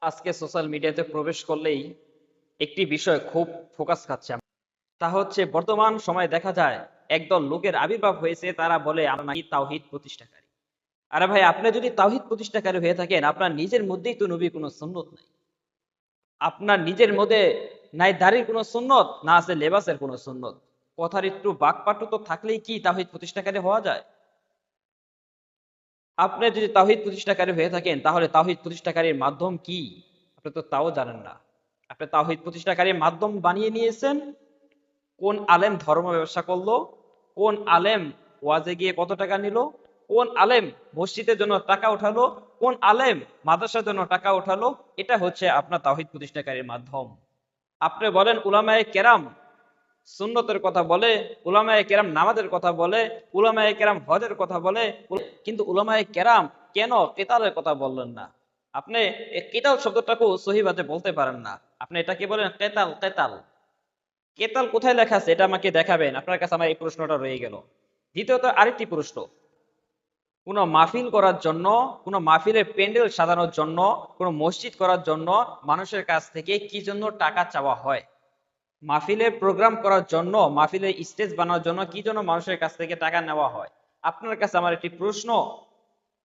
আজকে সোশ্যাল মিডিয়াতে প্রবেশ করলেই একটি বিষয় খুব ফোকাস খাচ্ছে। তা হচ্ছে বর্তমান সময়ে দেখা যায় একদল লোকের আবির্ভাব হয়েছে, তারা বলে আমরা নাকি তাওহীদ প্রতিষ্ঠাকারী। আরে ভাই, আপনি যদি তাওহীদ প্রতিষ্ঠাকারী হয়ে থাকেন, আপনার নিজের মধ্যেই তো নবীর কোনো সুন্নত নাই। আপনার নিজের মধ্যে নাই দাড়ির কোনো সুন্নত, না আছে লেবাসের কোনো সুন্নত। কথার একটু বাকপাটু তো থাকলেই কি তাওহীদ প্রতিষ্ঠাকারী হওয়া যায়? আপনি যদি তাওহীদ প্রতিষ্ঠাকারী হয়ে থাকেন, তাহলে তাওহীদ প্রতিষ্ঠাকারীর মাধ্যম কি আপনি তো তাও জানেন না। আপনি তাওহীদ প্রতিষ্ঠাকারীর মাধ্যম বানিয়ে নিয়েছেন। কোন আলেম ধর্ম ব্যবসা করলো, কোন আলেম ওয়াজে গিয়ে কত টাকা নিল, কোন আলেম মসজিদের জন্য টাকা উঠালো, কোন আলেম মাদ্রাসার জন্য টাকা উঠালো, এটা হচ্ছে আপনার তাওহীদ প্রতিষ্ঠাকারীর মাধ্যম। আপনি বলেন উলামায়ে কেরাম সুন্নতের কথা বলে, উলামায়ে কেরাম নামাজের কথা বলে, উলামায়ে কেরাম হজের কথা বলে, কিন্তু উলামায়ে কেরাম কেন কেতালের কথা বললেন না? আপনি এই কেতাল শব্দটাকেও সহিভাবে বলতে পারেন না। আপনি এটাকে বলেন কেতাল কেতাল। কেতাল কোথায় লেখা আছে এটা আমাকে দেখাবেন। আপনার কাছে আমার এই প্রশ্নটা রয়ে গেল। দ্বিতীয়ত আরেকটি প্রশ্ন, কোনো মাহফিল করার জন্য, কোনো মাহফিলের প্যান্ডেল সাজানোর জন্য, কোনো মসজিদ করার জন্য মানুষের কাছ থেকে কি জন্য টাকা চাওয়া হয়? মাহফিলের প্রোগ্রাম করার জন্য, মাহফিলের স্টেজ বানানোর জন্য কি জন্য মানুষের কাছ থেকে টাকা নেওয়া হয়? আপনার কাছে আমার একটি প্রশ্ন,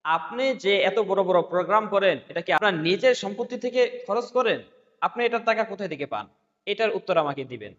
আপনি যে এত বড় বড় প্রোগ্রাম করেন, এটা কি আপনার নিজের সম্পত্তি থেকে খরচ করেন? আপনি এটার টাকা কোথায় থেকে পান? এটার উত্তর আমাকে দিবেন।